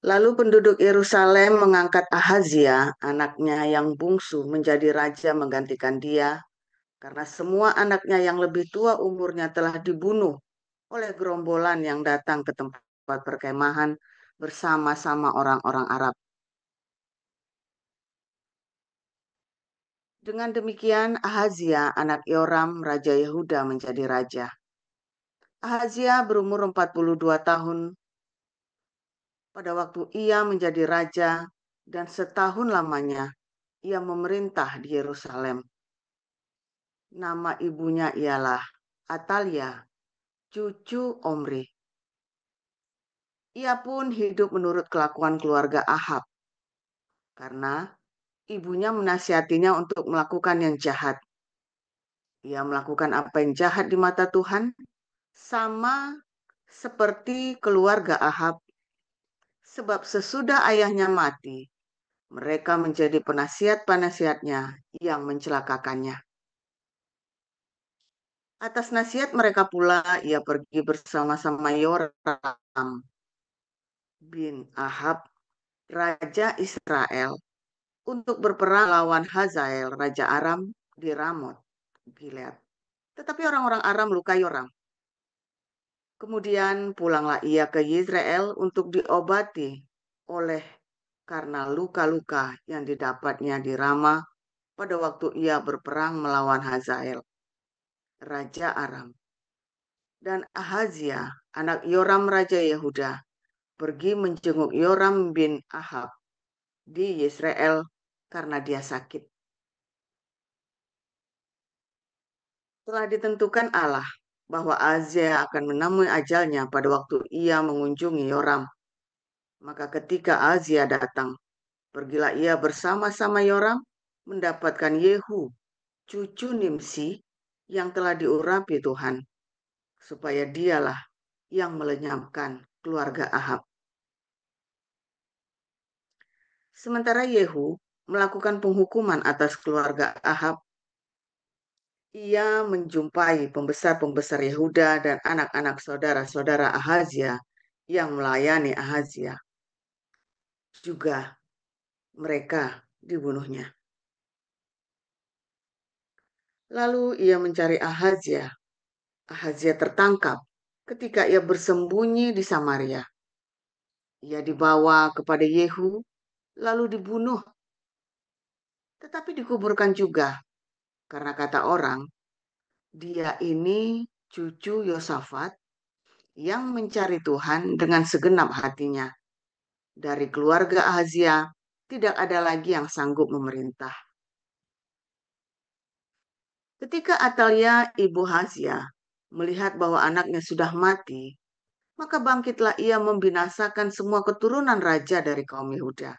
Lalu penduduk Yerusalem mengangkat Ahazia, anaknya yang bungsu, menjadi raja menggantikan dia, karena semua anaknya yang lebih tua umurnya telah dibunuh oleh gerombolan yang datang ke tempat perkemahan bersama-sama orang-orang Arab. Dengan demikian, Ahazia, anak Yoram, raja Yehuda, menjadi raja. Ahazia berumur 42 tahun pada waktu ia menjadi raja, dan setahun lamanya ia memerintah di Yerusalem. Nama ibunya ialah Atalia, cucu Omri. Ia pun hidup menurut kelakuan keluarga Ahab, karena ibunya menasihatinya untuk melakukan yang jahat. Ia melakukan apa yang jahat di mata Tuhan, sama seperti keluarga Ahab, sebab sesudah ayahnya mati, mereka menjadi penasihat-penasihatnya yang mencelakakannya. Atas nasihat mereka pula, ia pergi bersama-sama Yoram bin Ahab, raja Israel, untuk berperang lawan Hazael, raja Aram, di Ramot Gilead. Tetapi orang-orang Aram melukai Yoram. Kemudian pulanglah ia ke Yizreel untuk diobati oleh karena luka-luka yang didapatnya di Rama pada waktu ia berperang melawan Hazael, raja Aram. Dan Ahazia, anak Yoram raja Yehuda, pergi menjenguk Yoram bin Ahab di Yisrael karena dia sakit. Telah ditentukan Allah bahwa Ahazia akan menemui ajalnya pada waktu ia mengunjungi Yoram. Maka ketika Ahazia datang, pergilah ia bersama-sama Yoram mendapatkan Yehu, cucu Nimsi, yang telah diurapi Tuhan, supaya dialah yang melenyapkan keluarga Ahab. Sementara Yehu melakukan penghukuman atas keluarga Ahab, ia menjumpai pembesar-pembesar Yehuda dan anak-anak saudara-saudara Ahazia yang melayani Ahazia. Juga mereka dibunuhnya. Lalu ia mencari Ahazia. Ahazia tertangkap ketika ia bersembunyi di Samaria. Ia dibawa kepada Yehu, lalu dibunuh. Tetapi dikuburkan juga, karena kata orang, dia ini cucu Yosafat yang mencari Tuhan dengan segenap hatinya. Dari keluarga Ahazia, tidak ada lagi yang sanggup memerintah. Ketika Atalia, ibu Ahazia, melihat bahwa anaknya sudah mati, maka bangkitlah ia membinasakan semua keturunan raja dari kaum Yehuda.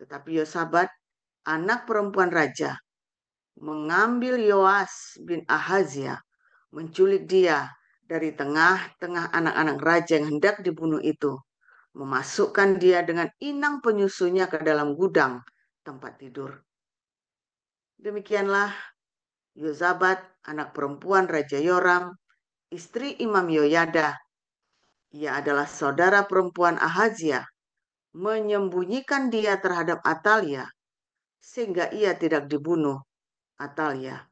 Tetapi Yosabat, anak perempuan raja, mengambil Yoas bin Ahazia, menculik dia dari tengah-tengah anak-anak raja yang hendak dibunuh itu, memasukkan dia dengan inang penyusunya ke dalam gudang tempat tidur. Demikianlah Yosabat, anak perempuan Raja Yoram, istri Imam Yoyada, ia adalah saudara perempuan Ahazia, menyembunyikan dia terhadap Atalia, sehingga ia tidak dibunuh Atalia.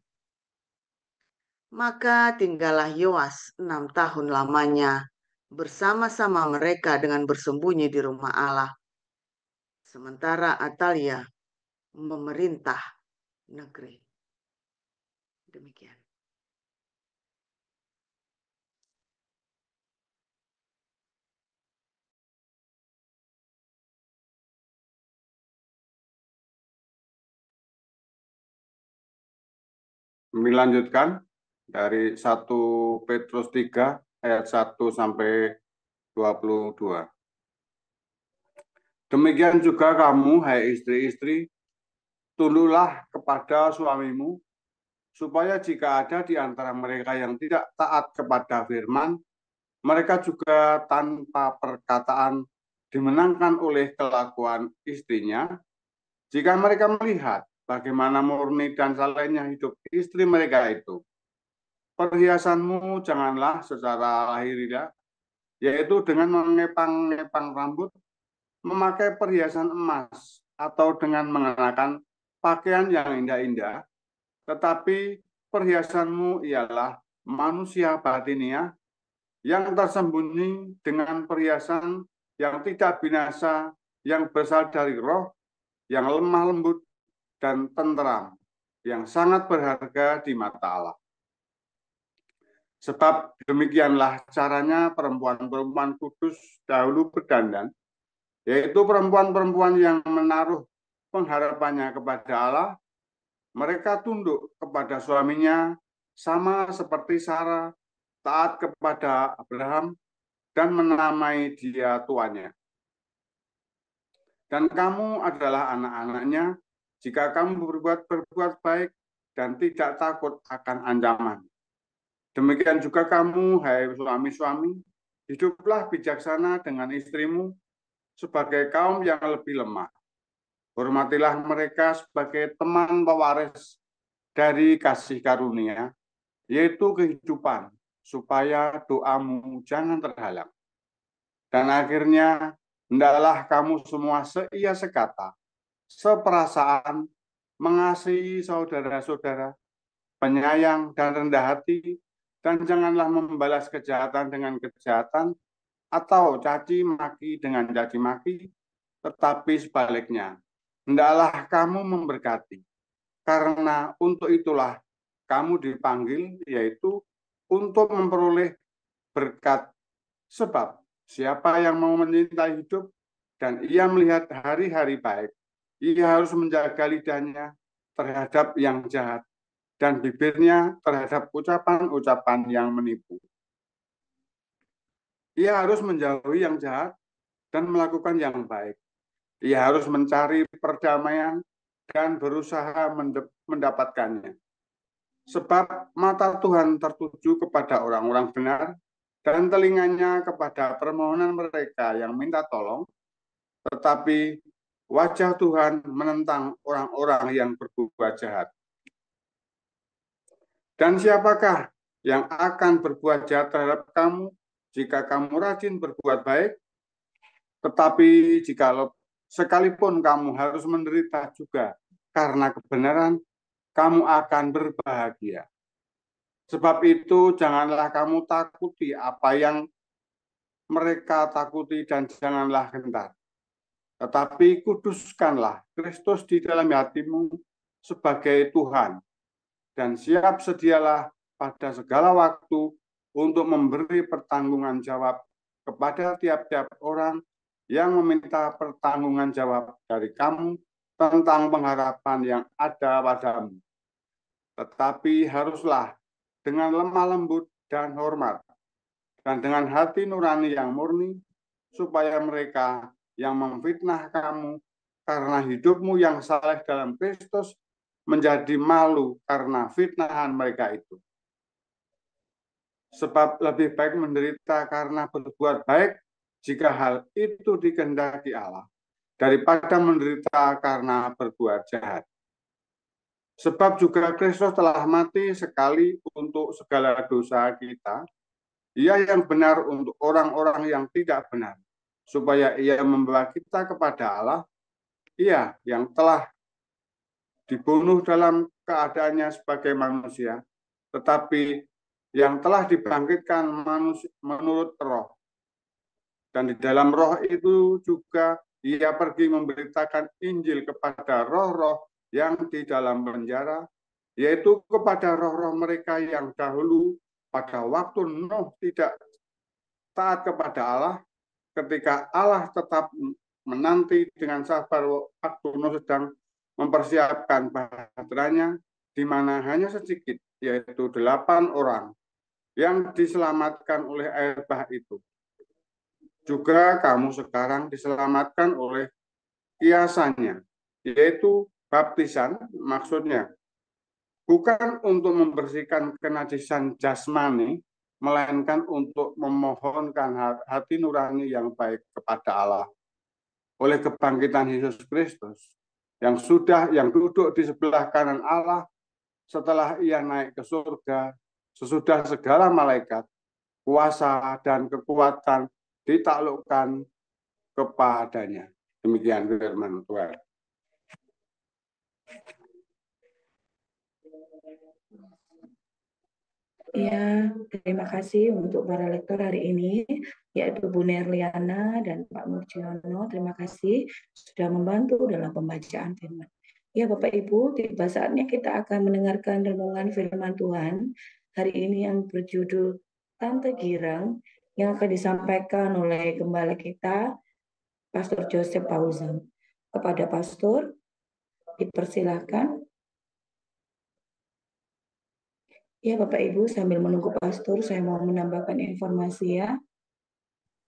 Maka tinggallah Yoas 6 tahun lamanya bersama-sama mereka dengan bersembunyi di rumah Allah. Sementara Atalia memerintah negeri. Demikian. Kami lanjutkan dari 1 Petrus 3 ayat 1 sampai 22. Demikian juga kamu, hai istri-istri, tunduklah kepada suamimu, supaya jika ada di antara mereka yang tidak taat kepada firman, mereka juga tanpa perkataan dimenangkan oleh kelakuan istrinya. Jika mereka melihat bagaimana murni dan salehnya hidup istri mereka itu, perhiasanmu janganlah secara lahiriah, yaitu dengan mengepang-ngepang rambut, memakai perhiasan emas atau dengan mengenakan pakaian yang indah-indah, tetapi perhiasanmu ialah manusia batinia yang tersembunyi dengan perhiasan yang tidak binasa, yang berasal dari roh, yang lemah lembut dan tenteram, yang sangat berharga di mata Allah. Sebab demikianlah caranya perempuan-perempuan kudus dahulu berdandan, yaitu perempuan-perempuan yang menaruh pengharapannya kepada Allah. Mereka tunduk kepada suaminya sama seperti Sarah, taat kepada Abraham, dan menamai dia tuannya. Dan kamu adalah anak-anaknya jika kamu berbuat baik dan tidak takut akan ancaman. Demikian juga kamu, hai suami-suami, hiduplah bijaksana dengan istrimu sebagai kaum yang lebih lemah. Hormatilah mereka sebagai teman pewaris dari kasih karunia, yaitu kehidupan, supaya doamu jangan terhalang. Dan akhirnya, hendaklah kamu semua seia sekata, seperasaan, mengasihi saudara-saudara, penyayang dan rendah hati, dan janganlah membalas kejahatan dengan kejahatan, atau caci maki dengan caci maki, tetapi sebaliknya, hendaklah kamu memberkati, karena untuk itulah kamu dipanggil, yaitu untuk memperoleh berkat. Sebab siapa yang mau mencintai hidup dan ia melihat hari-hari baik, ia harus menjaga lidahnya terhadap yang jahat dan bibirnya terhadap ucapan-ucapan yang menipu. Ia harus menjauhi yang jahat dan melakukan yang baik. Ia harus mencari perdamaian dan berusaha mendapatkannya. Sebab mata Tuhan tertuju kepada orang-orang benar dan telinganya kepada permohonan mereka yang minta tolong, tetapi wajah Tuhan menentang orang-orang yang berbuat jahat. Dan siapakah yang akan berbuat jahat terhadap kamu jika kamu rajin berbuat baik? Tetapi jikalau sekalipun kamu harus menderita juga karena kebenaran, kamu akan berbahagia. Sebab itu janganlah kamu takuti apa yang mereka takuti dan janganlah gentar. Tetapi kuduskanlah Kristus di dalam hatimu sebagai Tuhan. Dan siap sedialah pada segala waktu untuk memberi pertanggungan jawab kepada tiap-tiap orang yang meminta pertanggungan jawab dari kamu tentang pengharapan yang ada padamu. Tetapi haruslah dengan lemah lembut dan hormat, dan dengan hati nurani yang murni, supaya mereka yang memfitnah kamu karena hidupmu yang saleh dalam Kristus menjadi malu karena fitnahan mereka itu. Sebab lebih baik menderita karena berbuat baik jika hal itu dikehendaki Allah, daripada menderita karena berbuat jahat. Sebab juga Kristus telah mati sekali untuk segala dosa kita, Ia yang benar untuk orang-orang yang tidak benar, supaya Ia membawa kita kepada Allah, Ia yang telah dibunuh dalam keadaannya sebagai manusia, tetapi yang telah dibangkitkan manusia menurut roh. Dan di dalam roh itu juga ia pergi memberitakan Injil kepada roh-roh yang di dalam penjara, yaitu kepada roh-roh mereka yang dahulu pada waktu Nuh tidak taat kepada Allah, ketika Allah tetap menanti dengan sabar waktu Nuh sedang mempersiapkan bahteranya, di mana hanya sedikit, yaitu 8 orang yang diselamatkan oleh air bah itu. Juga kamu sekarang diselamatkan oleh kiasannya, yaitu baptisan, maksudnya bukan untuk membersihkan kenajisan jasmani, melainkan untuk memohonkan hati nurani yang baik kepada Allah oleh kebangkitan Yesus Kristus yang duduk di sebelah kanan Allah setelah ia naik ke surga, sesudah segala malaikat, kuasa dan kekuatan ditaklukkan kepadanya. Demikian firman Tuhan. Ya, terima kasih untuk para lektor hari ini, yaitu Bu Nerliana dan Pak Murciono. Terima kasih sudah membantu dalam pembacaan firman. Ya, Bapak Ibu, tiba saatnya kita akan mendengarkan renungan firman Tuhan hari ini yang berjudul Tante Girang, yang akan disampaikan oleh gembala kita, Pastor Joseph Pauzan. Kepada Pastor, dipersilakan. Ya, Bapak Ibu, sambil menunggu Pastor, saya mau menambahkan informasi ya.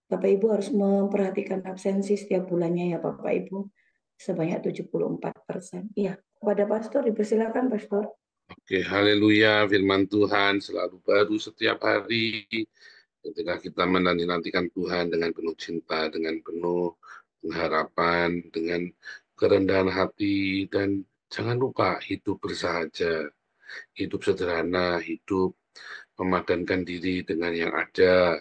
Bapak Ibu harus memperhatikan absensi setiap bulannya ya Bapak Ibu. Sebanyak 74%. Iya, kepada Pastor, dipersilakan Pastor. Oke, haleluya, firman Tuhan selalu baru setiap hari. Ketika kita menanti-nantikan Tuhan dengan penuh cinta, dengan penuh pengharapan, dengan kerendahan hati, dan jangan lupa hidup bersahaja, hidup sederhana, hidup memadankan diri dengan yang ada.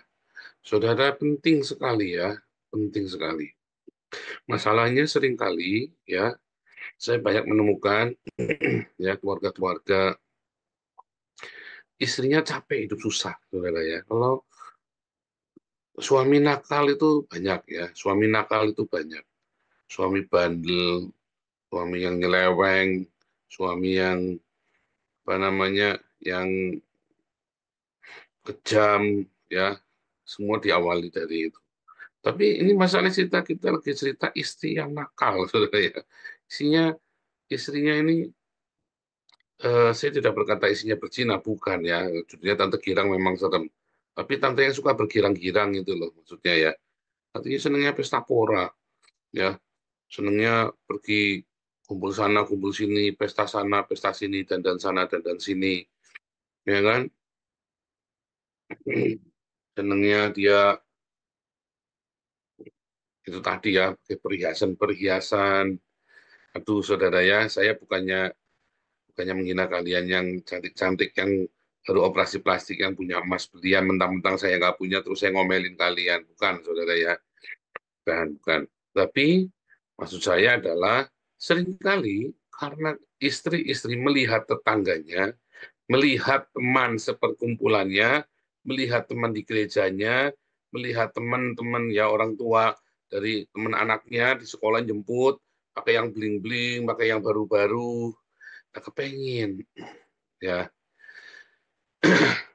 Saudara, penting sekali ya, penting sekali. Masalahnya seringkali ya, saya banyak menemukan ya keluarga-keluarga istrinya capek hidup susah, saudara ya. Kalau suami nakal itu banyak ya, suami nakal itu banyak. Suami bandel, suami yang nyeleweng, suami yang apa namanya, yang kejam ya, semua diawali dari itu. Tapi ini masalah cerita kita lagi cerita istri yang nakal, saudara ya. Isinya istrinya ini saya tidak berkata isinya berzina, bukan ya. Judulnya Tante Girang memang serem. Tapi tante yang suka bergirang-girang itu loh maksudnya ya. Artinya senangnya pesta pora, ya. Senangnya pergi kumpul sana, kumpul sini, pesta sana, pesta sini, dan sana, dan sini. Ya kan? Senangnya dia itu tadi ya, perhiasan-perhiasan. Aduh, saudara ya, saya bukannya menghina kalian yang cantik-cantik, yang baru operasi plastik, yang punya emas belian, mentang-mentang saya nggak punya, terus saya ngomelin kalian. Bukan, saudara ya. Bukan. Tapi maksud saya adalah seringkali karena istri-istri melihat tetangganya, melihat teman seperkumpulannya, melihat teman di gerejanya, melihat teman-teman ya orang tua dari teman anaknya di sekolah jemput, pakai yang bling-bling, pakai yang baru-baru, nah, kepengen, ya,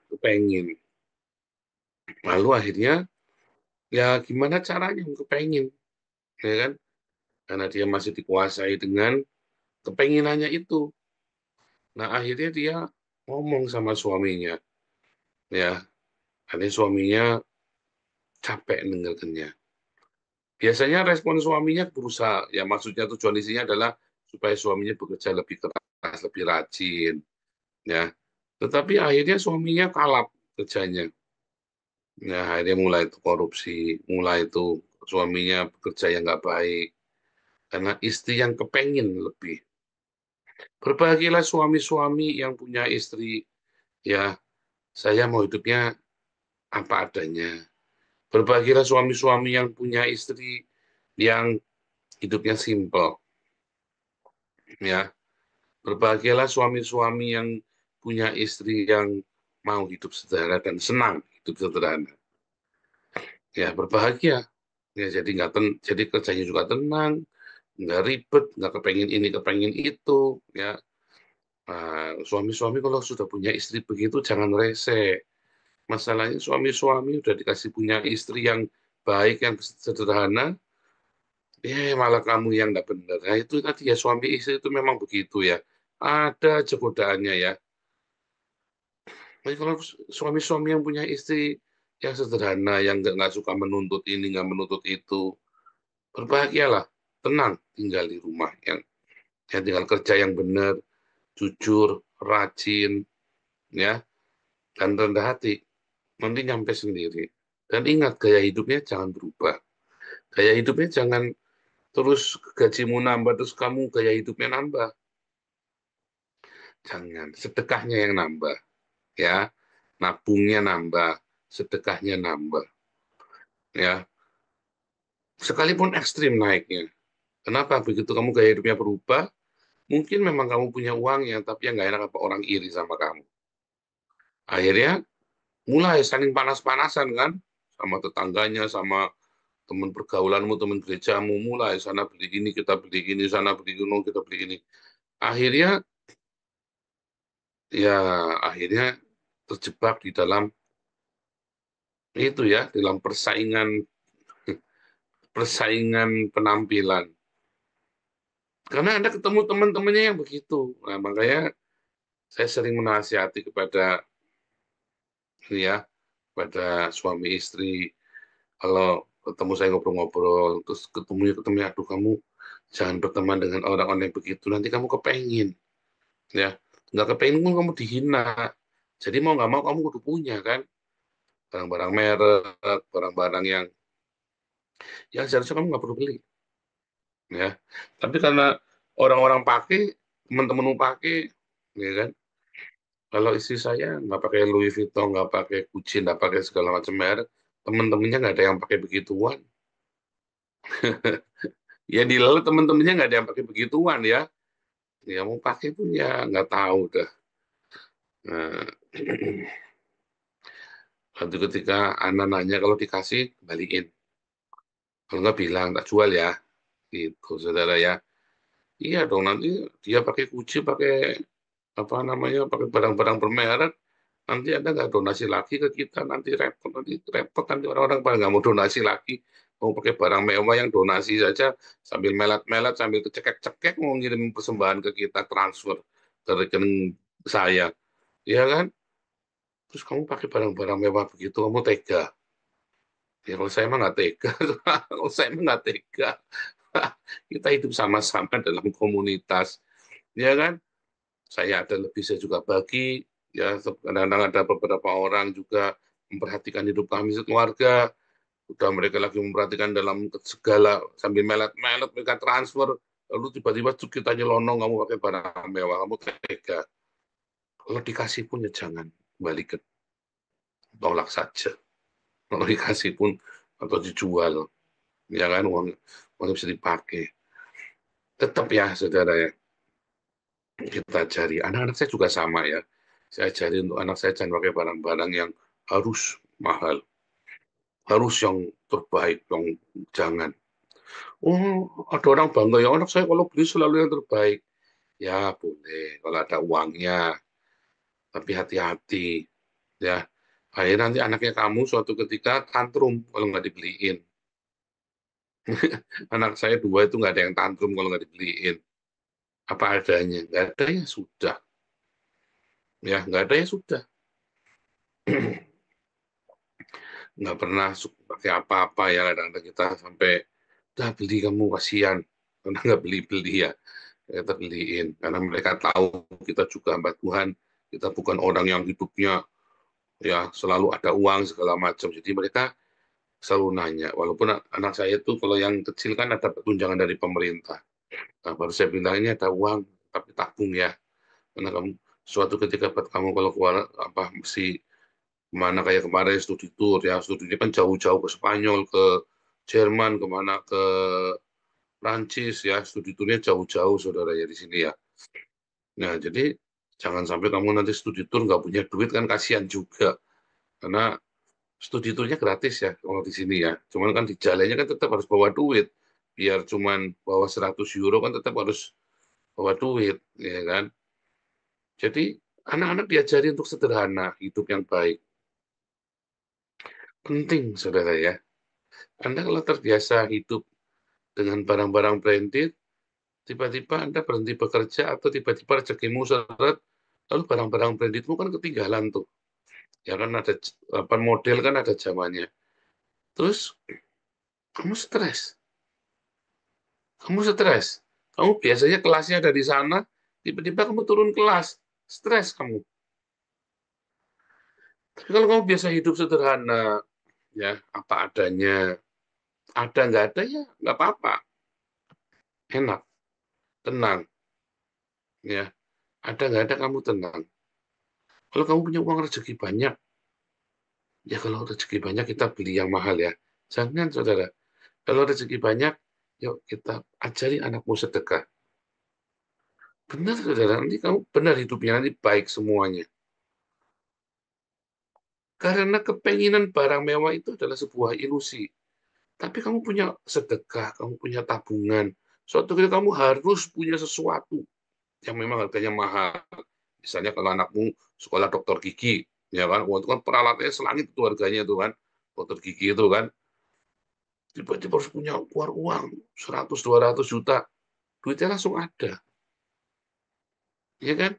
kepengen. Lalu akhirnya, ya gimana caranya kepengen, ya kan? Karena dia masih dikuasai dengan kepenginannya itu. Nah, akhirnya dia ngomong sama suaminya, ya, akhirnya suaminya capek dengarkannya. Biasanya respon suaminya berusaha, ya maksudnya tujuan isinya adalah supaya suaminya bekerja lebih keras, lebih rajin, ya. Tetapi akhirnya suaminya kalap kerjanya. Ya, akhirnya mulai itu korupsi, mulai itu suaminya bekerja yang nggak baik, karena istri yang kepengen lebih. Berbahagialah suami-suami yang punya istri, ya, saya mau hidupnya apa adanya. Berbahagialah suami-suami yang punya istri yang hidupnya simple, ya. Berbahagialah suami-suami yang punya istri yang mau hidup sederhana dan senang hidup sederhana. Ya, berbahagia. Ya, jadi kerjanya juga tenang, nggak ribet, nggak kepengen ini, kepengen itu, ya. Nah, suami-suami kalau sudah punya istri begitu jangan rese. Masalahnya suami-suami udah dikasih punya istri yang baik, yang sederhana, malah kamu yang nggak benar. Nah, itu tadi ya, suami istri itu memang begitu ya. Ada aja godaannya ya. Tapi kalau suami-suami yang punya istri yang sederhana, yang nggak suka menuntut ini, nggak menuntut itu, berbahagialah, tenang tinggal di rumah, yang tinggal kerja yang benar, jujur, rajin, ya, dan rendah hati. Nanti nyampe sendiri. Dan ingat, gaya hidupnya jangan berubah. Gaya hidupnya jangan terus gajimu nambah, terus kamu gaya hidupnya nambah. Jangan, sedekahnya yang nambah. Ya, nabungnya nambah, sedekahnya nambah. Ya, sekalipun ekstrim naiknya. Kenapa? Begitu kamu gaya hidupnya berubah, mungkin memang kamu punya uangnya, tapi yang nggak enak apa orang iri sama kamu. Akhirnya mulai saling panas-panasan kan, sama tetangganya, sama teman pergaulanmu, teman gerejamu, mulai sana beli ini, kita beli ini, sana beli ini, kita beli ini. Akhirnya, ya akhirnya terjebak di dalam itu ya, dalam persaingan persaingan penampilan. Karena Anda ketemu teman-temannya yang begitu. Nah, makanya saya sering menasihati kepada ya, pada suami istri, kalau ketemu saya ngobrol-ngobrol, terus ketemu, aduh kamu jangan berteman dengan orang-orang yang begitu, nanti kamu kepengin, ya, nggak kepengin pun kamu dihina. Jadi mau nggak mau kamu kudu punya kan, barang-barang merek, barang-barang yang seharusnya kamu nggak perlu beli, ya. Tapi karena orang-orang pakai, teman-temanmu pakai, ya kan. Kalau istri saya nggak pakai Louis Vuitton, nggak pakai Gucci, nggak pakai segala macam merek, teman-temannya nggak ada yang pakai begituan. Ya di lalu teman-temannya nggak ada yang pakai begituan ya. Ya mau pakai pun ya nggak tahu dah. Nah, nanti ketika anak nanya kalau dikasih balikin. Kalau nggak bilang tak jual ya. Gitu saudara ya. Iya dong nanti dia pakai Gucci, pakai apa namanya, pakai barang-barang bermerek. Nanti Anda nggak donasi lagi ke kita, nanti repot, orang-orang pada nggak mau donasi lagi, mau pakai barang mewah yang donasi saja sambil melet-melet, sambil kecekek-cekek mau ngirim persembahan ke kita, transfer ke rekening saya, ya kan? Terus kamu pakai barang-barang mewah begitu, kamu tega? Ya kalau saya mah nggak tega, kalau saya mah nggak tega. Kita hidup sama-sama dalam komunitas, ya kan? Saya ada lebih, saya juga bagi, ya kadang-kadang ada beberapa orang juga memperhatikan hidup kami sekeluarga, udah mereka lagi memperhatikan dalam segala, sambil melet-melet mereka transfer, lalu tiba-tiba kita nyelonong, kamu pakai barang mewah, kamu tega. Kalau dikasih pun ya jangan balikin, tolak saja. Kalau dikasih pun atau dijual, ya kan, uang bisa dipakai. Tetap ya saudara ya, kita cari. Anak-anak saya juga sama ya. Saya cari untuk anak saya jangan pakai barang-barang yang harus mahal, harus yang terbaik, yang jangan. Oh, ada orang bangga ya anak saya kalau beli selalu yang terbaik. Ya boleh kalau ada uangnya, tapi hati-hati ya. Akhirnya nanti anaknya kamu suatu ketika tantrum kalau nggak dibeliin. Anak saya dua itu nggak ada yang tantrum kalau nggak dibeliin. Apa adanya, nggak ada ya sudah. Ya nggak ada ya sudah. Nggak pernah pakai apa-apa ya, kadang-kadang kita sampai udah beli, kamu kasihan karena nggak beli-beli ya, kita beliin karena mereka tahu kita juga hamba Tuhan, kita bukan orang yang hidupnya ya selalu ada uang segala macam, jadi mereka selalu nanya, walaupun anak saya itu kalau yang kecil kan ada tunjangan dari pemerintah. Nah, baru saya bilang ini ada uang tapi tabung ya, karena kamu suatu ketika buat kamu kalau keluar apa mesti mana kayak kemarin studi tour ya, studinya kan jauh-jauh ke Spanyol, ke Jerman, kemana ke Prancis ya, studi turnya jauh-jauh saudara ya di sini ya. Nah jadi jangan sampai kamu nanti studi tour nggak punya duit, kan kasihan juga, karena studi turnya gratis ya kalau di sini ya. Cuman kan di jalannya kan tetap harus bawa duit, biar cuman bawa 100 euro kan tetap harus bawa duit, ya kan. Jadi anak-anak diajari untuk sederhana, hidup yang baik. Penting saudara ya. Anda kalau terbiasa hidup dengan barang-barang branded, tiba-tiba Anda berhenti bekerja atau tiba-tiba rezekimu seret, lalu barang-barang brandedmu kan ketinggalan tuh. Ya kan ada apa model kan ada zamannya. Terus kamu stres. Kamu stres. Kamu biasanya kelasnya ada di sana, tiba-tiba kamu turun kelas, stres kamu. Tapi kalau kamu biasa hidup sederhana, ya apa adanya, ada nggak ada ya nggak apa-apa, enak, tenang, ya ada nggak ada kamu tenang. Kalau kamu punya uang rezeki banyak, ya kalau rezeki banyak kita beli yang mahal ya. Jangan saudara. Kalau rezeki banyak, yuk kita ajari anakmu sedekah. Benar, saudara, nanti kamu benar hidupnya, nanti baik semuanya. Karena kepenginan barang mewah itu adalah sebuah ilusi. Tapi kamu punya sedekah, kamu punya tabungan. Suatu ketika kamu harus punya sesuatu yang memang harganya mahal. Misalnya kalau anakmu sekolah dokter gigi, ya kan, waktu kan peralatannya selangit itu harganya itu kan, dokter gigi itu kan, tiba-tiba harus punya keluar uang 100-200 juta, duitnya langsung ada, ya kan?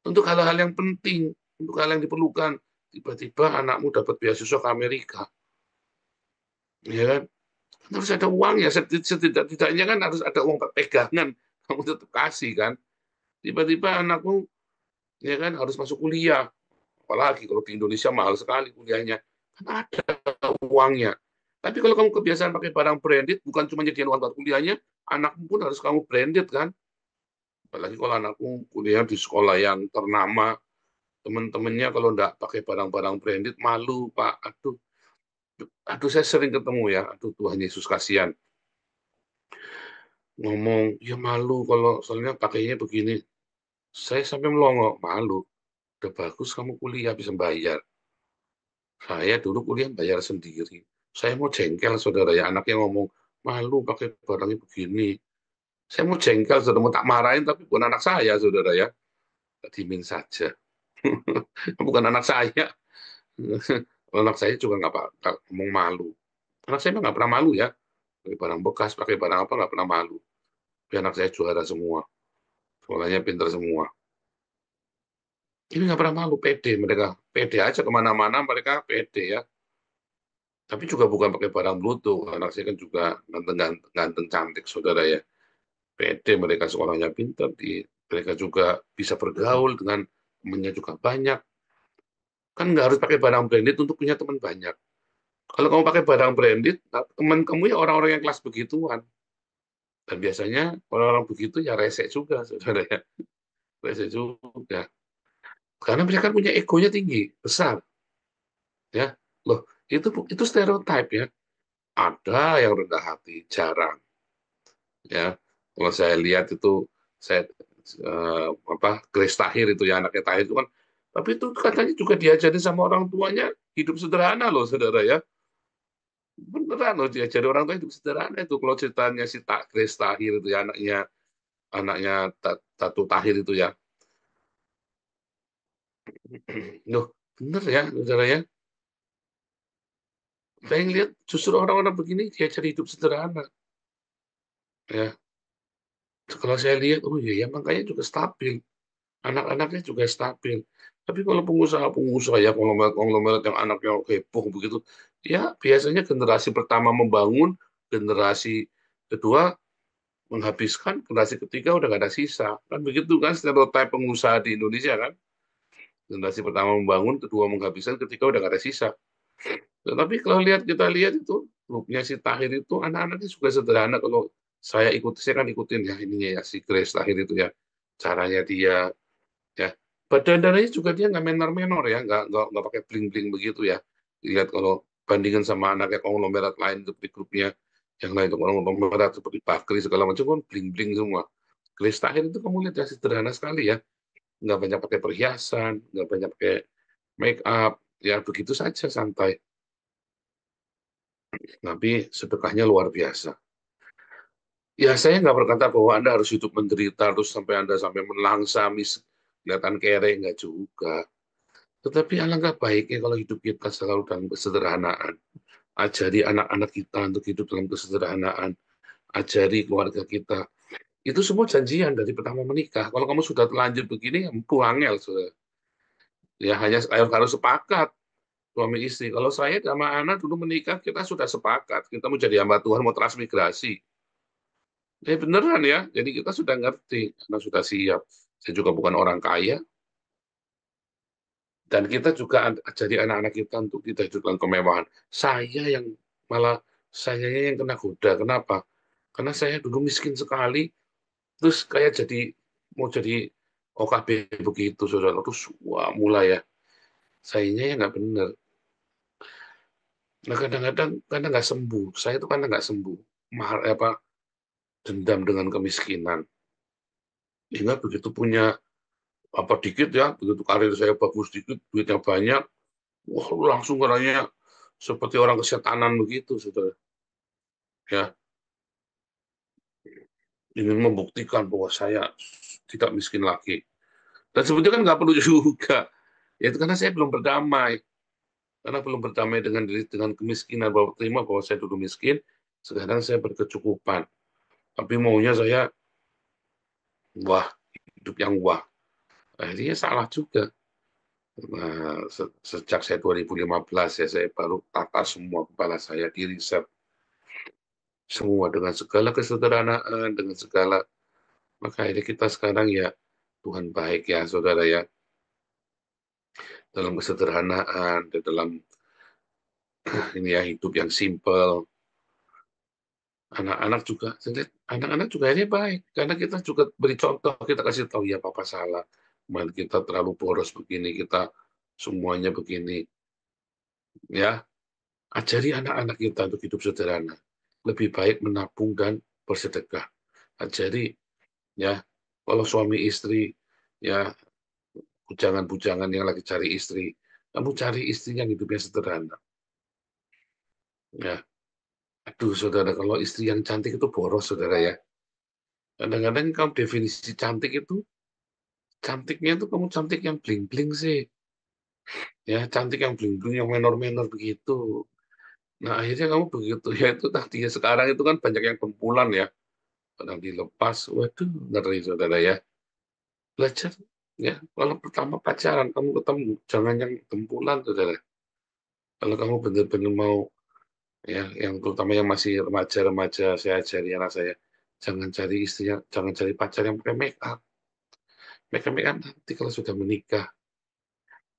Untuk hal-hal yang penting, untuk hal yang diperlukan, tiba-tiba anakmu dapat beasiswa ke Amerika, ya kan? Harus ada uangnya, setidak-tidaknya kan harus ada uang pegangan, kamu tetap kasih kan? Tiba-tiba anakmu, ya kan, harus masuk kuliah, apalagi kalau di Indonesia mahal sekali kuliahnya, kan ada uangnya. Tapi kalau kamu kebiasaan pakai barang branded, bukan cuma nyediain uang buat kuliahnya, anakmu pun harus kamu branded kan? Apalagi kalau anakku kuliah di sekolah yang ternama, teman-temannya kalau enggak pakai barang-barang branded, malu, Pak. Aduh, aduh saya sering ketemu ya, aduh Tuhan Yesus kasihan. Ngomong, ya malu kalau soalnya pakainya begini. Saya sampai melongo, malu. Udah bagus kamu kuliah bisa bayar. Saya dulu kuliah bayar sendiri. Saya mau jengkel, saudara ya, anaknya ngomong, malu pakai barangnya begini. Saya mau jengkel, saudara, mau tak marahin, tapi bukan anak saya, saudara ya. Dimin saja. Bukan anak saya. Anak saya juga nggak ngomong malu. Anak saya nggak pernah malu ya. Pakai barang bekas, pakai barang apa, nggak pernah malu. Tapi anak saya juara semua. Sekolahnya pintar semua. Ini nggak pernah malu, pede mereka. Pede aja kemana-mana, mereka pede ya. Tapi juga bukan pakai barang bluetooth. Anak saya kan juga ganteng cantik, saudara ya. Pede mereka sekolahnya pintar. Mereka juga bisa bergaul dengan temannya juga banyak. Kan nggak harus pakai barang branded untuk punya teman banyak. Kalau kamu pakai barang branded, teman kamu ya orang-orang yang kelas begituan. Dan biasanya orang-orang begitu ya rese juga, saudara ya. Rese juga. Karena mereka kan punya egonya tinggi, besar. Ya, loh, itu stereotip ya. Ada yang rendah hati, jarang. Ya, kalau saya lihat itu, saya apa Grace Tahir itu ya anaknya Tahir itu kan, tapi itu katanya juga diajarin sama orang tuanya hidup sederhana loh, saudara ya. Beneran loh diajari orang tua hidup sederhana itu. Kalau ceritanya si Grace Tahir itu ya anaknya Tatu Tahir itu ya. Loh, bener ya, saudara ya. Saya lihat justru orang-orang begini diajari hidup sederhana. Ya, kalau saya lihat, oh iya ya, makanya juga stabil. Anak-anaknya juga stabil. Tapi kalau pengusaha-pengusaha ya, konglomerat yang anaknya heboh begitu, ya biasanya generasi pertama membangun, generasi kedua menghabiskan, generasi ketiga udah nggak ada sisa. Kan begitu kan stereotip pengusaha di Indonesia kan. Generasi pertama membangun, kedua menghabiskan, ketiga udah nggak ada sisa. Tetapi kalau kita lihat itu, grupnya si Tahir itu, anak-anaknya juga sederhana. Kalau saya kan ikutin ya, ininya ya, si Grace Tahir itu ya. Caranya dia, ya. Dandannya juga dia nggak menor-menor ya, nggak pakai bling-bling begitu ya. Dilihat kalau bandingkan sama anaknya konglomerat lain di grupnya, yang lain itu konglomerat seperti Bakri segala macam kan bling-bling semua. Grace Tahir itu kamu lihat ya sederhana sekali ya, nggak banyak pakai perhiasan, nggak banyak pakai make up, ya begitu saja santai. Tapi sedekahnya luar biasa. Ya saya nggak berkata bahwa Anda harus hidup menderita terus sampai Anda sampai melangsa, kelihatan kere, nggak juga. Tetapi alangkah baiknya kalau hidup kita selalu dalam kesederhanaan. Ajari anak-anak kita untuk hidup dalam kesederhanaan. Ajari keluarga kita. Itu semua janjian dari pertama menikah. Kalau kamu sudah terlanjur begini, ya angel. Ya hanya harus sepakat suami istri. Kalau saya sama anak dulu menikah, kita sudah sepakat. Kita mau jadi hamba Tuhan, mau transmigrasi. Beneran ya. Jadi kita sudah ngerti, karena sudah siap. Saya juga bukan orang kaya, dan kita juga jadi anak-anak kita untuk tidak hidup dalam kemewahan. Saya yang kena goda. Kenapa? Karena saya dulu miskin sekali, terus kayak mau jadi OKB begitu, saudara. Terus wah mulai ya, sayanya yang nggak benar. Nah kadang-kadang karena nggak sembuh, saya itu karena nggak sembuh, apa dendam dengan kemiskinan. Ingat begitu punya apa dikit ya, begitu karir saya bagus dikit, duitnya banyak, wah langsung katanya seperti orang kesetanan begitu, saudara. Ya, ingin membuktikan bahwa saya tidak miskin lagi. Dan sebetulnya kan nggak perlu juga. Ya, itu karena saya belum berdamai. Karena belum berdamai dengan diri, dengan kemiskinan, bahwa terima bahwa saya dulu miskin, sekarang saya berkecukupan. Tapi maunya saya, wah, hidup yang wah. Akhirnya salah juga. Nah, sejak saya 2015 ya, saya baru tata semua kepala saya, di riset semua dengan segala kesederhanaan, dengan segala, maka akhirnya kita sekarang ya, Tuhan baik ya, saudara ya, dalam kesederhanaan, dan dalam ini ya hidup yang simple. Anak-anak juga, saya lihat anak-anak juga akhirnya baik, karena kita juga beri contoh, kita kasih tahu ya papa salah, kemarin kita terlalu boros begini, kita semuanya begini, ya ajari anak-anak kita untuk hidup sederhana, lebih baik menabung dan bersedekah. Ajari ya, kalau suami istri ya, bujangan-bujangan yang lagi cari istri, kamu cari istri yang hidupnya sederhana. Ya, aduh saudara, kalau istri yang cantik itu boros saudara ya. Kadang-kadang kamu definisi cantik itu, cantiknya itu kamu cantik yang bling-bling sih. Ya, cantik yang bling-bling, yang menor-menor begitu. Nah, akhirnya kamu begitu. Ya, itu tadi ya, sekarang itu kan banyak yang tempulan ya. Kadang dilepas, waduh, ngeri saudara ya. Belajar, ya. Kalau pertama pacaran, kamu ketemu, jangan yang tempulan saudara. Kalau kamu benar-benar mau, ya, yang terutama yang masih remaja-remaja, saya ajari anak saya, jangan cari istrinya, jangan cari pacar yang pakai make up. Make up nanti kalau sudah menikah.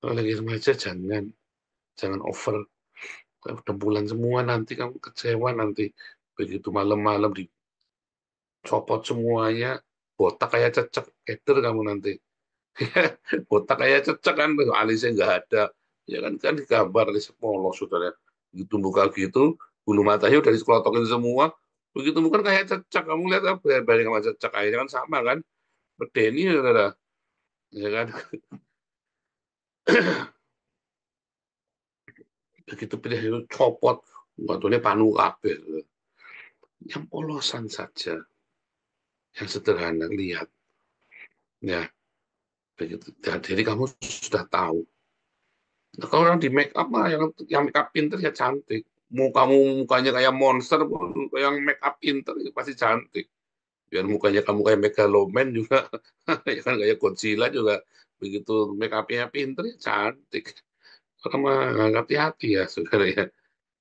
Kalau lagi remaja, jangan over. Udah bulan semua, nanti kamu kecewa, nanti begitu malam-malam dicopot semuanya, botak kayak cecek, keder kamu nanti. Botak kayak cecek kan, alisnya nggak ada. Ya kan di gambar, di polos, saudara. Gitu muka gitu, bulu matanya udah dikelotokin semua, begitu bukan kayak cecek, kamu lihat apa banding sama cecek, akhirnya kan sama kan, bedeni, saudara. Ya kan, begitu pilih itu copot, waktunya panu kabeh. Yang polosan saja, yang sederhana, lihat. Ya, begitu. Jadi kamu sudah tahu. Nah, kalau orang di make up mah, yang make up pinter ya cantik. Mau kamu mukanya kayak monster, yang make up pinter ya pasti cantik. Biar mukanya kamu kayak megaloman juga, ya kan kayak Godzilla juga. Begitu make up-nya pinter ya cantik. Kalau mah hati-hati ya, saudara ya.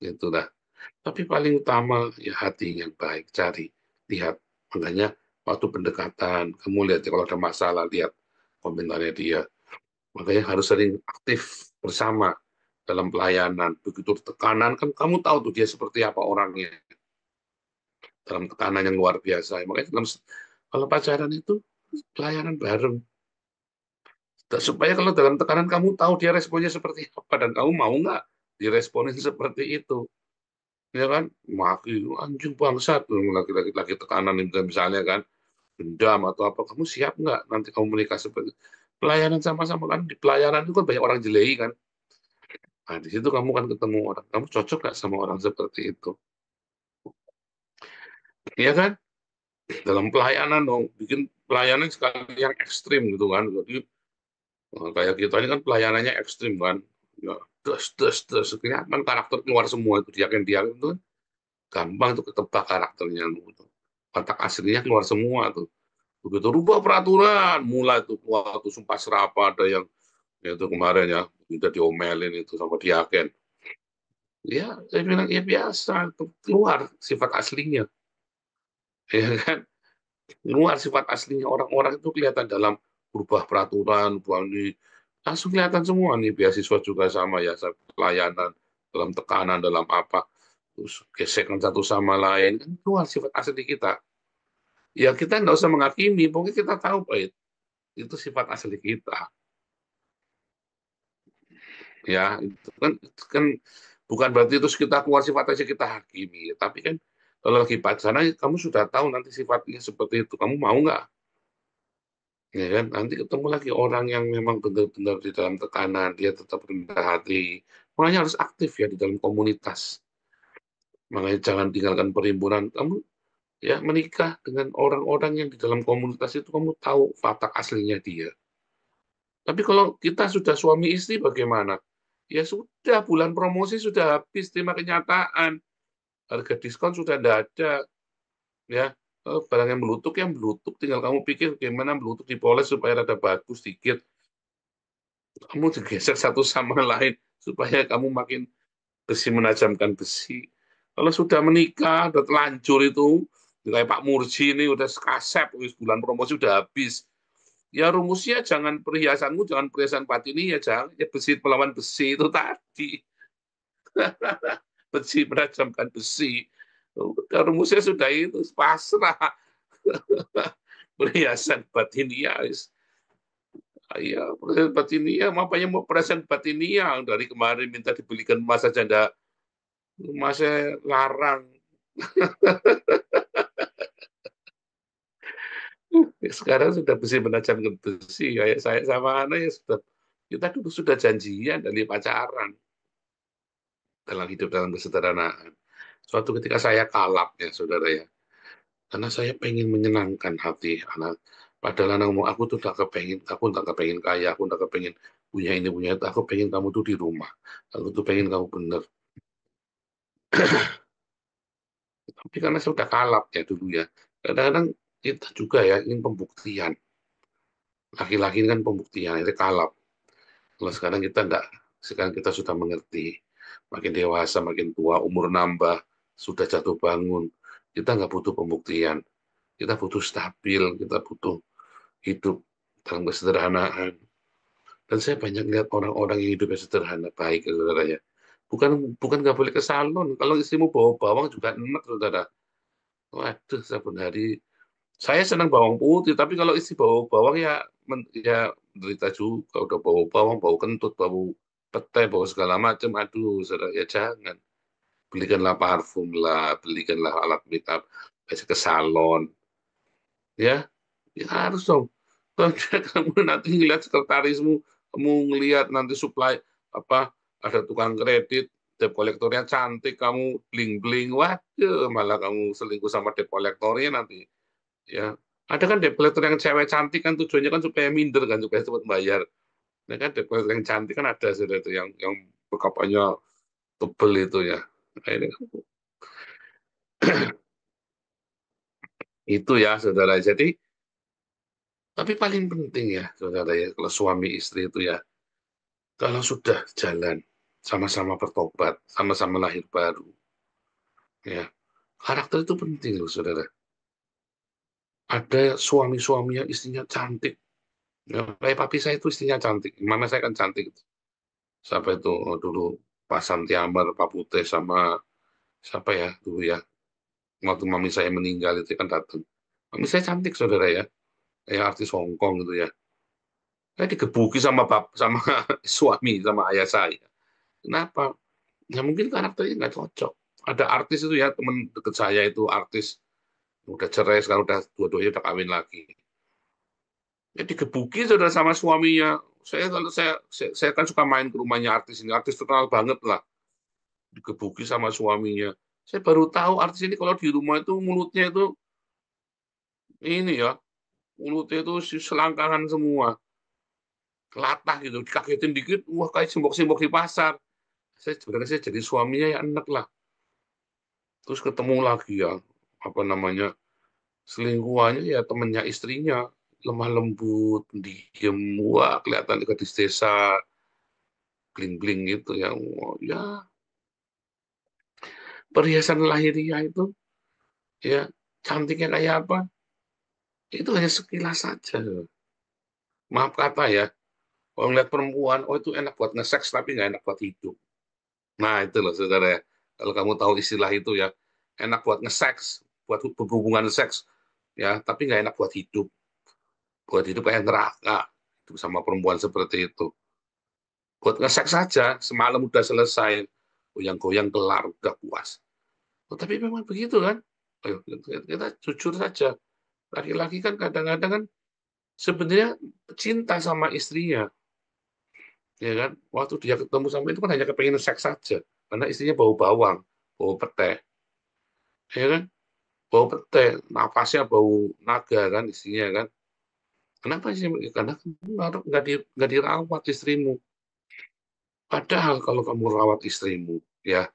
Gitu lah. Tapi paling utama ya hati yang baik, cari, lihat. Makanya waktu pendekatan, kamu lihat ya, kalau ada masalah, lihat komentarnya dia. Makanya harus sering aktif bersama dalam pelayanan. Begitu tekanan, kan kamu tahu tuh dia seperti apa orangnya. Dalam tekanan yang luar biasa. Makanya kalau pacaran itu pelayanan bareng. Supaya kalau dalam tekanan kamu tahu dia responnya seperti apa, dan kamu mau nggak diresponin seperti itu. Ya kan, maki anjing bangsat, laki-laki tekanan itu misalnya kan, dendam atau apa, kamu siap nggak nanti kamu menikah seperti itu? Pelayanan sama-sama kan, di pelayanan itu kan banyak orang jelek kan. Nah, di situ kamu kan ketemu orang, kamu cocok nggak sama orang seperti itu? Iya kan? Dalam pelayanan dong, bikin pelayanan sekali yang ekstrim gitu kan. Jadi kayak kita ini kan pelayanannya ekstrim kan. Ya, des, kelihatan karakter keluar semua itu, dia kan dia itu kan gampang tuh ketebak karakternya gitu. Watak aslinya keluar semua tuh. Begitu rubah peraturan, mulai tuh waktu sumpah serapah ada yang ya itu kemarin ya, udah diomelin itu sama diaken. Ya, saya bilang ya biasa, keluar sifat aslinya. Ya kan? Keluar sifat aslinya, orang-orang itu kelihatan dalam berubah peraturan, berubah ini, langsung kelihatan semua nih. Beasiswa juga sama ya, pelayanan, dalam tekanan, dalam apa, terus gesekan satu sama lain, kan keluar sifat asli kita. Ya kita nggak usah menghakimi, pokoknya kita tahu Pak, itu sifat asli kita. Ya, itu kan bukan berarti terus kita keluar sifat asli kita hakimi, tapi kan Kalau lagi pacaran, kamu sudah tahu nanti sifatnya seperti itu. Kamu mau nggak? Ya kan? Nanti ketemu lagi orang yang memang benar-benar di dalam tekanan, dia tetap rendah hati. Makanya harus aktif ya di dalam komunitas. Makanya jangan tinggalkan perhimpunan. Kamu ya menikah dengan orang-orang yang di dalam komunitas itu kamu tahu watak aslinya dia. Tapi kalau kita sudah suami istri bagaimana? Ya sudah, bulan promosi sudah habis, terima kenyataan. Harga diskon sudah tidak ada. Ya, barang yang melutuk, tinggal kamu pikir gimana melutuk dipoles supaya rada bagus sedikit. Kamu digeser satu sama lain supaya kamu makin besi menajamkan besi. Kalau sudah menikah, udah telanjur itu, kayak Pak Murji ini udah kasep, bulan promosi udah habis. Ya rumusnya jangan perhiasanmu, jangan perhiasan batin ya jangan ya besi melawan besi itu tadi. Besi menajamkan besi. Udah rumusnya sudah itu pasrah. Perhiasan batinia. Ya, perhiasan batinia, makanya mau perhiasan batinia dari kemarin minta dibelikan emas saja enggak, emasnya larang. Sekarang sudah besi menajamkan besi, kayak saya sama anak ya sudah, kita dulu sudah janjian dari pacaran dalam hidup dalam kesederhanaan. Suatu ketika saya kalap ya saudara ya, karena saya pengen menyenangkan hati anak. Padahal anak ngomong, aku tuh tak kepengen, aku tak kepengen kaya, aku tak kepengen punya ini punya itu, aku pengen kamu tuh di rumah, aku tuh pengen kamu bener. Tapi karena saya udah kalap ya dulu ya, kadang-kadang kita juga ya ingin pembuktian. Laki-laki ini kan pembuktian, itu kalap. Kalau sekarang kita enggak, sekarang kita sudah mengerti, makin dewasa, makin tua, umur nambah, sudah jatuh bangun, kita nggak butuh pembuktian, kita butuh stabil, kita butuh hidup dalam kesederhanaan. Dan saya banyak lihat orang-orang yang hidupnya sederhana, baik, saudara ya. Bukan bukan nggak boleh ke salon. Kalau istrimu bawa bawang juga enak, saudara. Waduh, saben hari. Saya senang bawang putih, tapi kalau istri bawa bawang ya, ya menderita juga. Udah bawa bawang, bau kentut, bau petai, bau segala macam. Aduh, saudara, ya jangan. Belikanlah parfum lah, belikanlah alat makeup, biasa ke salon. Ya, ya harus dong. Kalau kamu nanti ngeliat sekretarismu, kamu ngelihat nanti supply apa ada tukang kredit, debt kolektornya cantik, kamu bling bling, waduh, malah kamu selingkuh sama debt kolektornya nanti. Ya, ada kan debt kolektor yang cewek cantik kan tujuannya kan supaya minder kan supaya cepat bayar. Nah kan debt kolektor yang cantik kan ada sudah itu yang bekapannya tebel itu ya. Nah, ini kan itu ya saudara. Jadi tapi paling penting ya saudara ya kalau suami istri itu ya kalau sudah jalan, sama-sama bertobat, sama-sama lahir baru, ya karakter itu penting loh, saudara. Ada suami-suaminya istrinya cantik, ya, kayak papi saya itu istrinya cantik, mama saya kan cantik. Siapa itu dulu Pak Santi Amar, Pak Putih sama siapa ya dulu ya, waktu mami saya meninggal itu kan datang. Mami saya cantik, saudara ya, kayak artis Hongkong gitu ya. Saya digebuki sama sama suami, sama ayah saya. Kenapa? Ya mungkin karakternya nggak cocok. Ada artis itu ya, teman deket saya itu artis, udah cerai, sekarang udah dua-duanya udah kawin lagi. Ya digebuki saudara sama suaminya. Kalau saya kan suka main ke rumahnya artis ini, artis terkenal banget lah. Digebuki sama suaminya. Saya baru tahu artis ini kalau di rumah itu mulutnya itu ini ya, mulutnya itu selangkangan semua, latah gitu, dikagetin dikit, wah kayak simbok-simbok di pasar. Sebenarnya saya jadi suaminya ya enak lah. Terus ketemu lagi ya, apa namanya, selingkuhannya ya temennya istrinya, lemah lembut, diem, wah kelihatan gadis desa, bling-bling gitu ya. Wah, ya perhiasan lahiriah itu ya cantiknya kayak apa, itu hanya sekilas saja. Maaf kata ya, kalau ngeliat perempuan, oh itu enak buat nge-seks tapi nggak enak buat hidup. Nah itu loh saudara ya, kalau kamu tahu istilah itu ya, enak buat nge-seks, buat berhubungan seks, ya tapi nggak enak buat hidup kayak neraka itu sama perempuan seperti itu. Buat ngesek saja, semalam udah selesai, goyang-goyang kelar, udah puas. Oh, tapi memang begitu kan? Ayo, kita jujur saja. Laki-laki kan kadang-kadang kan sebenarnya cinta sama istrinya, ya kan? Waktu dia ketemu sama itu kan hanya kepengen seks saja, karena istrinya bau bawang, bau pete, ya kan? Bau pete, napasnya bau naga kan istrinya kan? Kenapa sih? Karena kamu nggak dirawat istrimu. Padahal kalau kamu rawat istrimu, ya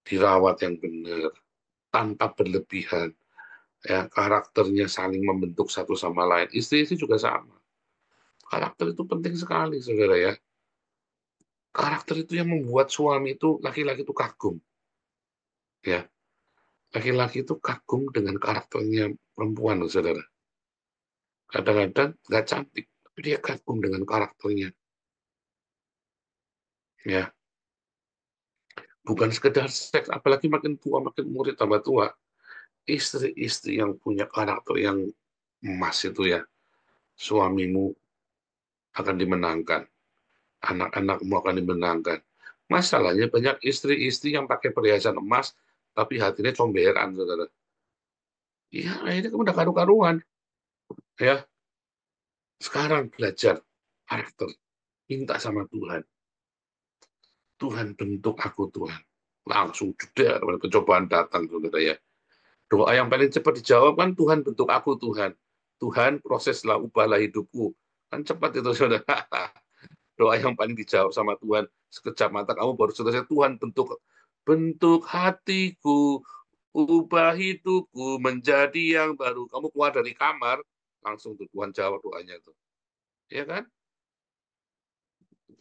dirawat yang benar, tanpa berlebihan, ya karakternya saling membentuk satu sama lain. Istri-istri juga sama. Karakter itu penting sekali, saudara ya. Karakter itu yang membuat suami itu, laki-laki itu kagum, ya. Laki-laki itu kagum dengan karakternya perempuan, saudara. Kadang-kadang nggak cantik, tapi dia kagum dengan karakternya, ya. Bukan sekedar seks, apalagi makin tua, makin murid tambah tua. Istri-istri yang punya karakter yang emas itu ya, suamimu akan dimenangkan, anak-anakmu akan dimenangkan. Masalahnya banyak istri-istri yang pakai perhiasan emas, tapi hatinya comberan, saudara. Ya, akhirnya kamu udah karu-karuan. Ya, sekarang belajar karakter, minta sama Tuhan. Tuhan bentuk aku Tuhan. Langsung jeda, pencobaan datang, saudara ya. Doa yang paling cepat dijawab kan Tuhan bentuk aku Tuhan. Tuhan proseslah ubahlah hidupku. Kan cepat itu saudara. Doa yang paling dijawab sama Tuhan. Sekejap mata kamu baru selesai. Tuhan bentuk bentuk hatiku, ubah hidupku menjadi yang baru. Kamu keluar dari kamar, langsung tuh Tuhan jawab doanya itu. Ya kan?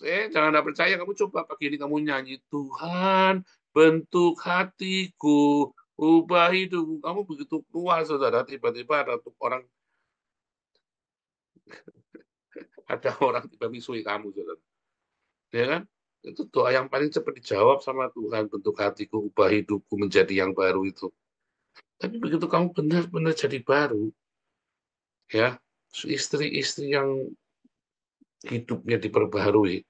Jangan nggak percaya, kamu coba pagi ini kamu nyanyi, Tuhan bentuk hatiku, ubah hidupku. Kamu begitu keluar, saudara, tiba-tiba ada orang tiba misui kamu, saudara. Ya kan? Itu doa yang paling cepat dijawab sama Tuhan, bentuk hatiku, ubah hidupku menjadi yang baru itu. Tapi begitu kamu benar-benar jadi baru, ya, istri-istri yang hidupnya diperbaharui,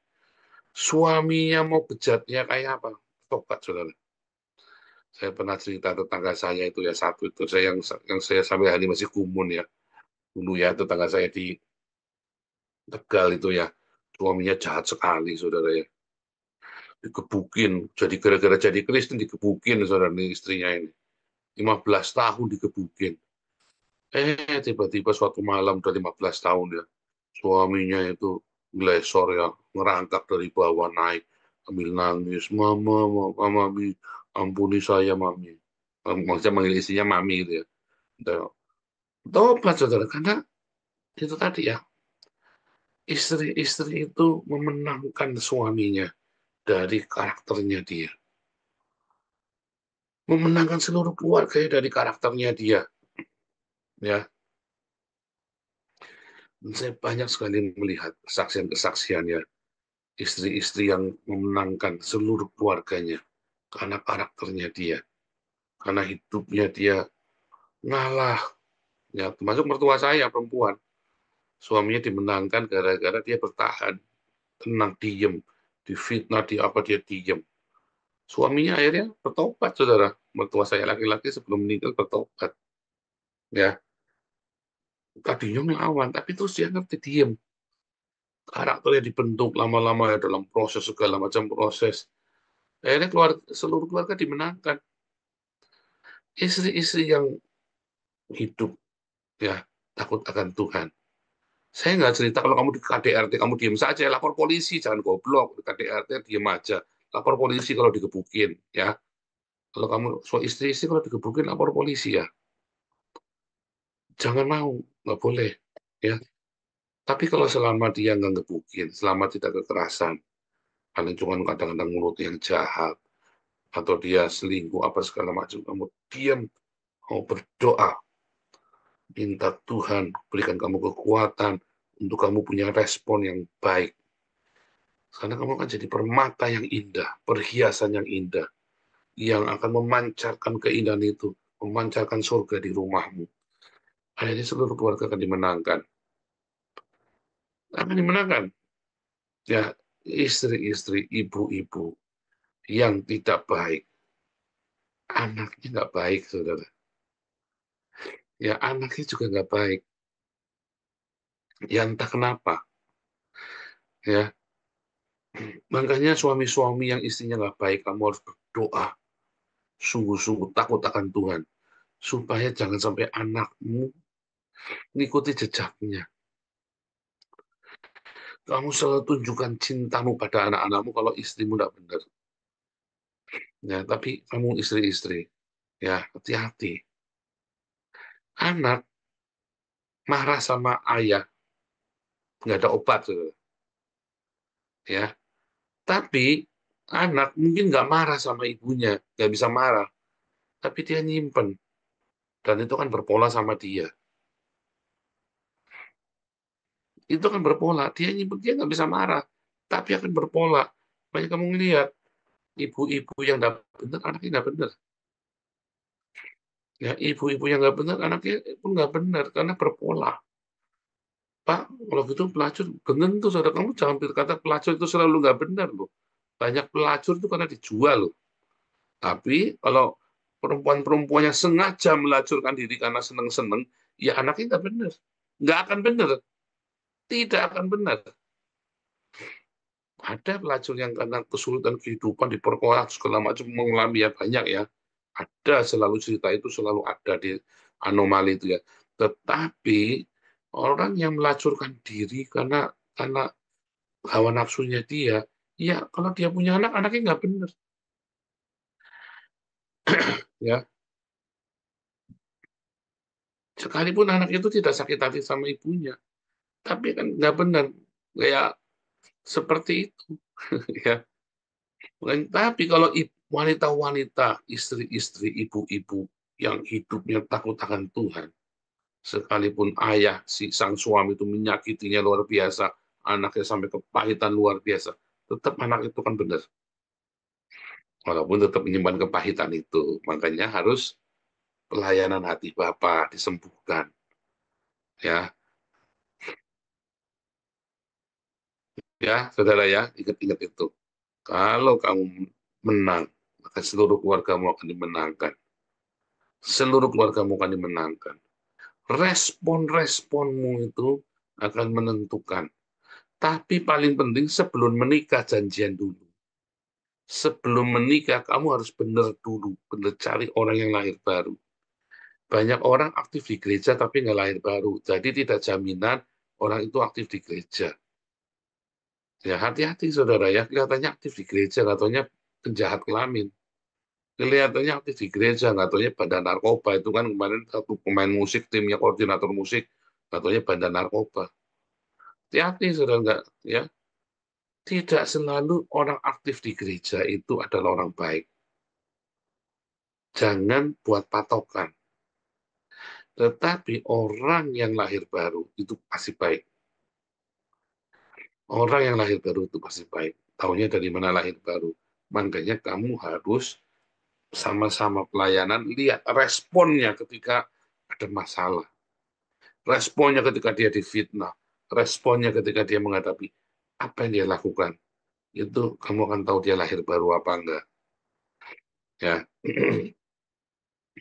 suaminya mau bejatnya kayak apa? Tobat, saudara. Saya pernah cerita tetangga saya itu ya satu itu saya yang saya sampai hari ini masih kumun ya dulu ya tetangga saya di Tegal itu ya suaminya jahat sekali saudara ya digebukin jadi gara-gara jadi Kristen digebukin saudara ini istrinya ini 15 tahun digebukin tiba-tiba suatu malam udah 15 tahun ya suaminya itu glesor ya ngerangkak dari bawah naik ambil nangis mama mami ampuni saya mami maksudnya manggil istrinya mami gitu ya tobat saudara karena itu tadi ya istri-istri itu memenangkan suaminya dari karakternya dia memenangkan seluruh keluarga dari karakternya dia ya dan saya banyak sekali melihat kesaksian-kesaksian ya istri-istri yang memenangkan seluruh keluarganya karena karakternya dia karena hidupnya dia ngalah ya termasuk mertua saya perempuan suaminya dimenangkan gara-gara dia bertahan tenang diem difitnah di apa dia diem suaminya akhirnya bertobat saudara mertua saya laki-laki sebelum meninggal bertobat ya tadinya melawan tapi terus dia ngerti diem karakternya dibentuk lama-lama ya dalam proses segala macam proses akhirnya seluruh keluarga dimenangkan istri-istri yang hidup ya takut akan Tuhan saya nggak cerita kalau kamu di KDRT kamu diem saja lapor polisi jangan goblok di KDRT diem aja lapor polisi kalau digebukin ya kalau kamu istri-istri kalau digebukin lapor polisi ya jangan mau nggak boleh ya tapi kalau selama dia nggak ngebukin selama tidak kekerasan paling cuma kadang-kadang mulut yang jahat atau dia selingkuh apa segala macam kamu diam mau berdoa minta Tuhan berikan kamu kekuatan untuk kamu punya respon yang baik karena kamu akan jadi permata yang indah perhiasan yang indah yang akan memancarkan keindahan itu memancarkan surga di rumahmu akhirnya seluruh keluarga akan dimenangkan ya istri-istri ibu-ibu yang tidak baik anaknya nggak baik saudara ya anaknya juga nggak baik. Ya entah kenapa. Ya, makanya suami-suami yang istrinya nggak baik, kamu harus berdoa sungguh-sungguh takut akan Tuhan supaya jangan sampai anakmu ngikuti jejaknya. Kamu selalu tunjukkan cintamu pada anak-anakmu kalau istrimu tidak benar. Ya, tapi kamu istri-istri, ya hati-hati. Anak marah sama ayah, nggak ada obat, saudara. Ya. Tapi anak mungkin nggak marah sama ibunya, nggak bisa marah, tapi dia nyimpen, dan itu kan berpola sama dia. Itu kan berpola, dia nyimpen, dia nggak bisa marah, tapi akan berpola. Banyak kamu ngelihat ibu-ibu yang nggak benar, anaknya nggak benar. Ya, ibu-ibu yang nggak benar, anaknya pun nggak benar karena berpola. Pak, kalau gitu pelacur, benar tuh saudara, kamu jangan berkata pelacur itu selalu nggak benar loh. Banyak pelacur itu karena dijual loh. Tapi kalau perempuan-perempuan yang sengaja melacurkan diri karena seneng-seneng, ya anaknya nggak benar. Nggak akan benar. Tidak akan benar. Ada pelacur yang karena kesulitan kehidupan, diperkosa, segala macam, mengalami ya banyak ya. Ada selalu cerita itu selalu ada di anomali itu ya. Tetapi orang yang melacurkan diri karena hawa nafsunya dia, ya kalau dia punya anak, anaknya nggak benar. Ya, sekalipun anak itu tidak sakit hati sama ibunya, tapi kan nggak benar. Kayak seperti itu. Ya. Tapi kalau wanita-wanita, istri-istri, ibu-ibu yang hidupnya takut akan Tuhan, sekalipun ayah si sang suami itu menyakitinya luar biasa, anaknya sampai kepahitan luar biasa, tetap anak itu kan benar. Walaupun tetap menyimpan kepahitan itu, makanya harus pelayanan hati Bapa disembuhkan. Ya, ya, saudara ya, ingat-ingat itu. Kalau kamu menang, maka seluruh keluargamu akan dimenangkan. Seluruh keluargamu akan dimenangkan. Respon-responmu itu akan menentukan. Tapi paling penting sebelum menikah janjian dulu. Sebelum menikah kamu harus benar dulu, benar cari orang yang lahir baru. Banyak orang aktif di gereja tapi nggak lahir baru. Jadi tidak jaminan orang itu aktif di gereja. Ya hati-hati saudara ya, kelihatannya aktif di gereja, katanya penjahat kelamin. Kelihatannya aktif di gereja, nggak taunya bandar narkoba. Itu kan kemarin satu pemain musik, timnya koordinator musik, nggak taunya bandar narkoba. Hati-hati, saudara, nggak, ya. Tidak selalu orang aktif di gereja itu adalah orang baik. Jangan buat patokan. Tetapi orang yang lahir baru itu pasti baik. Orang yang lahir baru itu pasti baik. Taunya dari mana lahir baru. Makanya kamu harus sama-sama pelayanan, lihat responnya ketika ada masalah. Responnya ketika dia difitnah, responnya ketika dia menghadapi apa yang dia lakukan, itu kamu akan tahu dia lahir baru apa enggak. Ya,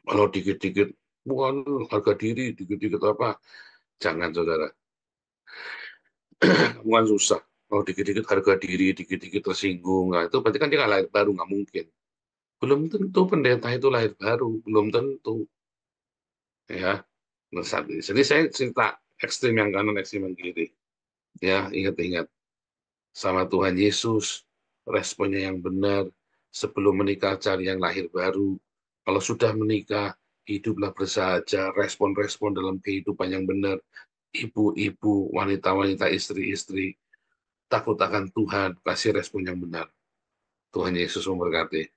kalau dikit-dikit bukan harga diri, dikit-dikit apa, jangan saudara. Kamu kan susah. Kalau dikit-dikit harga diri, dikit-dikit tersinggung, nah, itu berarti kan dia nggak lahir baru, nggak mungkin. Belum tentu pendeta itu lahir baru, belum tentu. Ya, nah, jadi saya cerita ekstrim yang kanan, ekstrim yang kiri. Ya, ingat-ingat. Sama Tuhan Yesus, responnya yang benar, sebelum menikah cari yang lahir baru, kalau sudah menikah, hiduplah bersahaja, respon-respon dalam kehidupan yang benar, ibu-ibu, wanita-wanita, istri-istri, takut akan Tuhan, kasih respon yang benar. Tuhan Yesus memberkati.